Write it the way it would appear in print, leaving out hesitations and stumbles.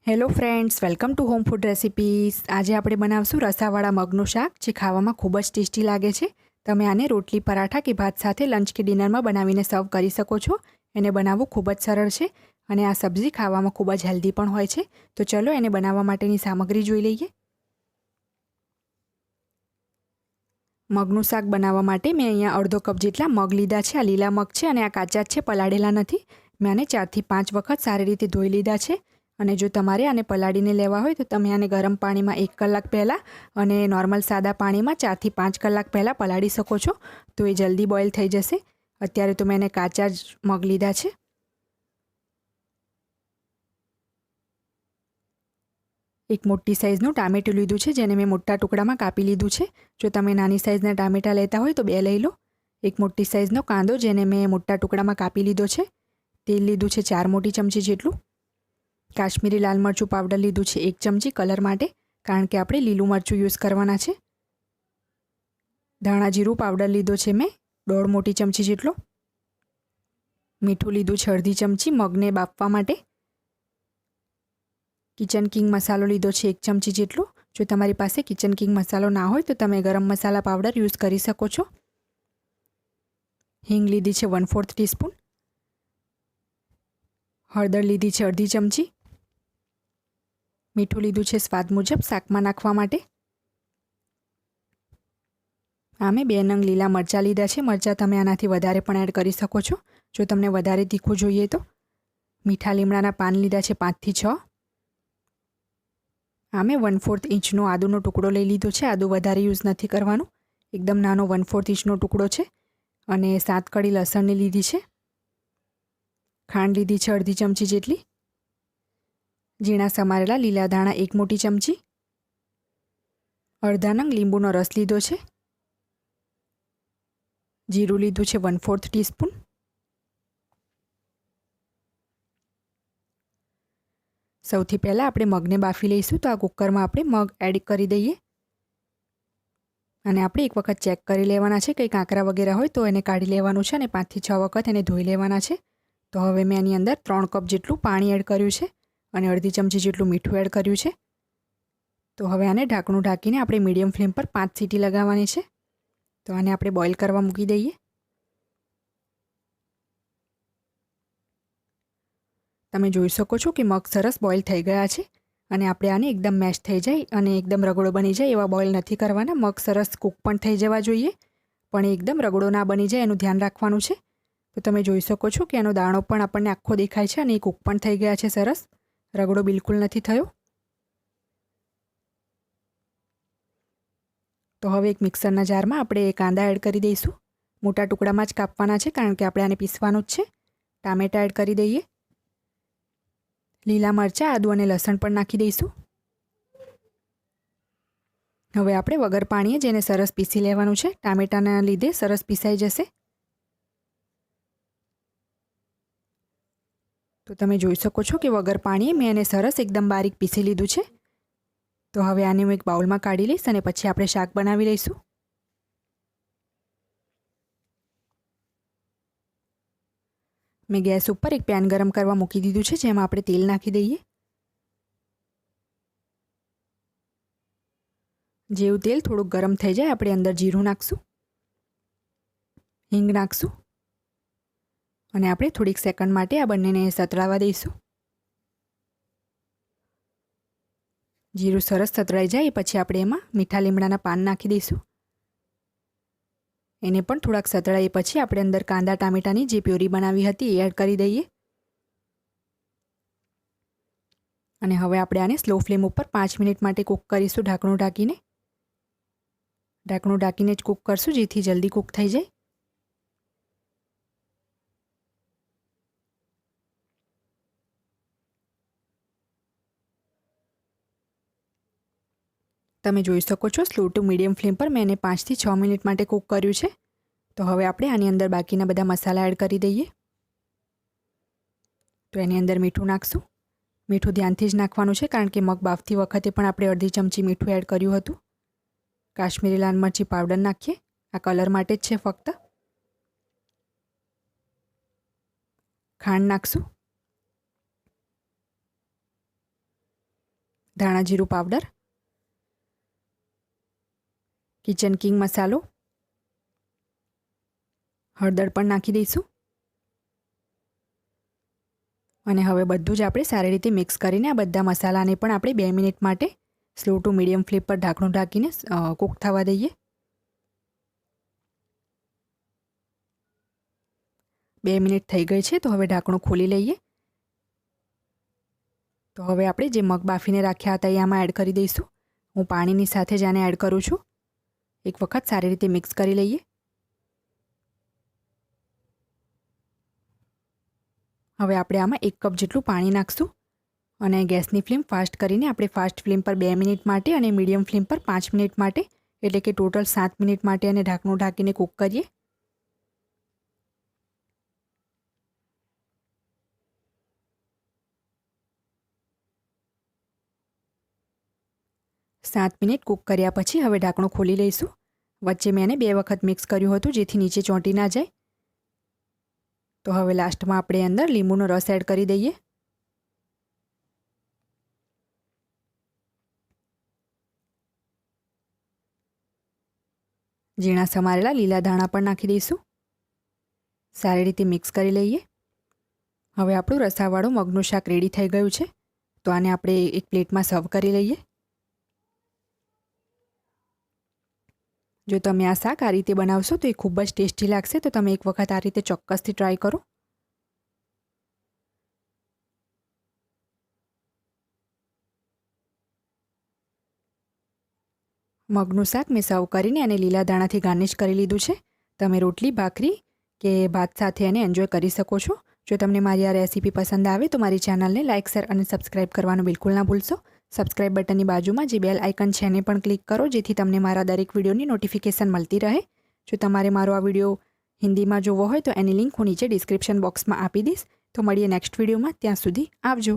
Hello friends, welcome to home food recipes. આજે આપણે બનાવશું રસાવાળા મગનું શાક, જે ખાવામાં ખૂબ જ ટેસ્ટી લાગે છે. તમે આને રોટલી, પરાઠા કે ભાત સાથે લંચ કે ડિનરમાં બનાવીને સર્વ કરી શકો છો. એને બનાવવું ખૂબ જ સરળ છે અને આ સબ્જી ખાવામાં ખૂબ જ હેલ્ધી પણ હોય છે. તો ચલો એને બનાવવા માટેની સામગ્રી જોઈ લઈએ. મગનું શાક બનાવવા માટે મેં અહીંયા અડધો કપ જેટલા મગ લીધા છે. આ લીલા મગ છે અને આ કાચા જ છે, પલાળેલા નથી. મેં આને 4 થી 5 વખત સારી રીતે ધોઈ લીધા છે. અને જો તમારે આને પલાળીને લેવા હોય તો તમે આને ગરમ પાણીમાં 1 કલાક પહેલાં અને નોર્મલ સાદા પાણીમાં 4 થી 5 કલાક પહેલાં પલાળી શકો છો, તો એ જલ્દી બોઇલ થઈ જશે. અત્યારે તો મેં એને કાચા જ મગ લીધા છે. એક મોટી સાઇઝનું ટામેટું લીધું છે, જેને મેં મોટા ટુકડામાં કાપી લીધું છે. જો તમે નાની સાઇઝના ટામેટાં લેતા હોય તો 2 લઈ લો. એક મોટી સાઇઝનો કાંદો, જેને મેં મોટા ટુકડામાં કાપી લીધો છે. તેલ લીધું છે 4 મોટી ચમચી જેટલું. કાશ્મીરી લાલ મરચું પાવડર લીધું છે 1 ચમચી કલર માટે, કારણ કે આપણે લીલું મરચું યુઝ કરવાના છે. ધાણા જીરું પાવડર લીધો છે મેં 1.5 મોટી ચમચી જેટલો. મીઠું લીધું છે અડધી ચમચી મગને બાફવા માટે. કિચન કિંગ મસાલો લીધો છે 1 ચમચી જેટલો. જો તમારી પાસે કિચન કિંગ મસાલો ના હોય તો તમે ગરમ મસાલા પાવડર યુઝ કરી શકો છો. હિંગ લીધી છે 1/4 ટીસ્પૂન. હળદર લીધી છે અડધી ચમચી. મીઠું લીધું છે સ્વાદ મુજબ શાકમાં નાખવા માટે. મેં 2 નંગ લીલા મરચાં લીધા છે. મરચાં તમે આનાથી વધારે પણ એડ કરી શકો છો, જો તમને વધારે તીખું જોઈએ તો. મીઠા લીમડાના પાન લીધા છે 5 થી 6. મેં 1/4 ઇંચનો આદુનો ટુકડો લઈ લીધો છે. આદુ વધારે યુઝ નથી કરવાનું, એકદમ નાનો 1/4 ઇંચનો ટુકડો છે. અને 7 કળી લસણની લીધી છે. ખાંડ લીધી છે અડધી ચમચી જેટલી. ઝીણા સમારેલા લીલા ધાણા 1 મોટી ચમચી. અડધા નંગ લીંબુનો રસ લીધો છે. જીરું લીધું છે 1/4 ટીસ્પૂન. સૌથી પહેલાં આપણે મગને બાફી લઈશું, તો આ કુકરમાં આપણે મગ એડ કરી દઈએ. અને આપણે એક વખત ચેક કરી લેવાના છે, કંઈ કાંકરા વગેરે હોય તો એને કાઢી લેવાનું છે અને 5 થી 6 વખત એને ધોઈ લેવાના છે. તો હવે મેં આની અંદર 3 કપ જેટલું પાણી એડ કર્યું છે અને અડધી ચમચી જેટલું મીઠું એડ કર્યું છે. તો હવે આને ઢાંકણું ઢાંકીને આપણે મીડિયમ ફ્લેમ પર 5 સીટી લગાવવાની છે. તો આને આપણે બોઇલ કરવા મૂકી દઈએ. તમે જોઈ શકો છો કે મગ સરસ બોઇલ થઈ ગયા છે. અને આપણે આને એકદમ મેશ થઈ જાય અને એકદમ રગડો બની જાય એવા બોઇલ નથી કરવાના. મગ સરસ કૂક પણ થઈ જવા જોઈએ, પણ એકદમ રગડો ના બની જાય એનું ધ્યાન રાખવાનું છે. તો તમે જોઈ શકો છો કે એનો દાણો પણ આપણને આખો દેખાય છે અને એ કૂક પણ થઈ ગયા છે સરસ. રગડો બિલકુલ નથી થયો. તો હવે એક મિક્સરના જારમાં આપણે કાંદા એડ કરી દઈશું. મોટા ટુકડામાં જ કાપવાના છે, કારણ કે આપણે આને પીસવાનું જ છે. ટામેટાં એડ કરી દઈએ. લીલા મરચાં, આદુ અને લસણ પણ નાખી દઈશું. હવે આપણે વગર પાણીએ જેને સરસ પીસી લેવાનું છે. ટામેટાના લીધે સરસ પીસાઈ જશે. તો તમે જોઈ શકો છો કે વગર પાણીએ મેં એને સરસ એકદમ બારીક પીસી લીધું છે. તો હવે આને હું એક બાઉલમાં કાઢી લઈશ અને પછી આપણે શાક બનાવી લઈશું. મેં ગેસ ઉપર એક પેન ગરમ કરવા મૂકી દીધું છે, જેમાં આપણે તેલ નાખી દઈએ. જેવું તેલ થોડુંક ગરમ થઈ જાય આપણે અંદર જીરું નાખશું, હિંગ નાખશું અને આપણે થોડીક સેકન્ડ માટે આ બંનેને સતળાવા દઈશું. જીરું સરસ સતળાઈ જાય પછી આપણે એમાં મીઠા લીમડાના પાન નાખી દઈશું. એને પણ થોડાક સતળાઈ પછી આપણે અંદર કાંદા ટામેટાની જે પ્યોરી બનાવી હતી એ એડ કરી દઈએ. અને હવે આપણે આને સ્લો ફ્લેમ ઉપર 5 મિનિટ માટે કૂક કરીશું ઢાંકણું ઢાંકીને. ઢાંકણું ઢાંકીને જ કૂક કરશું, જેથી જલ્દી કૂક થઈ જાય. તમે જોઈ શકો છો સ્લો ટુ મીડિયમ ફ્લેમ પર મેં એને 5 થી 6 મિનિટ માટે કૂક કર્યું છે. તો હવે આપણે આની અંદર બાકીના બધા મસાલા એડ કરી દઈએ. તો એની અંદર મીઠું નાખશું. મીઠું ધ્યાનથી જ નાખવાનું છે, કારણ કે મગ બાફતી વખતે પણ આપણે અડધી ચમચી મીઠું એડ કર્યું હતું. કાશ્મીરી લાલ મરચી પાવડર નાખીએ, આ કલર માટે જ છે ફક્ત. ખાંડ નાખશું. ધાણા જીરું પાવડર, કિચન કિંગ મસાલો, હળદર પણ નાખી દઈશું અને હવે બધું જ આપણે સારી રીતે મિક્સ કરીને આ બધા મસાલાને પણ આપણે 2 મિનિટ માટે સ્લો ટુ મીડિયમ ફ્લેમ પર ઢાંકણું ઢાંકીને કૂક થવા દઈએ. 2 મિનિટ થઈ ગઈ છે તો હવે ઢાંકણું ખોલી લઈએ. તો હવે આપણે જે મગ બાફીને રાખ્યા હતા એ આમાં એડ કરી દઈશું. હું પાણીની સાથે જ આને એડ કરું છું. એક વખત સારી રીતે મિક્સ કરી લઈએ. હવે આપણે આમાં 1 કપ જેટલું પાણી નાખશું અને ગેસની ફ્લેમ ફાસ્ટ કરીને આપણે ફાસ્ટ ફ્લેમ પર 2 મિનિટ માટે અને મીડિયમ ફ્લેમ પર 5 મિનિટ માટે એટલે કે ટોટલ 7 મિનિટ માટે આને ઢાંકણું ઢાંકીને કૂક કરીએ. સાત મિનિટ કૂક કર્યા પછી હવે ઢાંકણું ખોલી લઈશું. વચ્ચે મેં એને 2 વખત મિક્સ કર્યું હતું જેથી નીચે ચોંટી ના જાય. તો હવે લાસ્ટમાં આપણે અંદર લીંબુનો રસ એડ કરી દઈએ. ઝીણા સમારેલા લીલા ધાણા પણ નાખી દઈશું. સારી રીતે મિક્સ કરી લઈએ. હવે આપણું રસાવાળું મગનું શાક રેડી થઈ ગયું છે. તો આને આપણે એક પ્લેટમાં સર્વ કરી લઈએ. જો તમે આ શાક આ રીતે બનાવશો તો એ ખૂબ જ ટેસ્ટી લાગશે. તો તમે એક વખત આ રીતે ચોક્કસથી ટ્રાય કરો. મગનું શાક મેં સર્વ કરીને અને લીલા દાણાથી ગાર્નિશ કરી લીધું છે. તમે રોટલી, ભાખરી કે ભાત સાથે એને એન્જોય કરી શકો છો. જો તમને મારી આ રેસીપી પસંદ આવે તો મારી ચેનલને લાઇક, શેર અને સબસ્ક્રાઇબ કરવાનું બિલકુલ ના ભૂલશો. સબસ્ક્રાઇબ બટનની બાજુમાં જે બેલ આઇકન છે એને પણ ક્લિક કરો જેથી તમને મારા દરેક વિડીયોની નોટિફિકેશન મળતી રહે. જો તમારે મારો આ વિડીયો હિન્દીમાં જોવો હોય તો એની લિંક હું નીચે ડિસ્ક્રિપ્શન બોક્સમાં આપી દઈશ. તો મળીએ નેક્સ્ટ વિડીયોમાં. ત્યાં સુધી આવજો.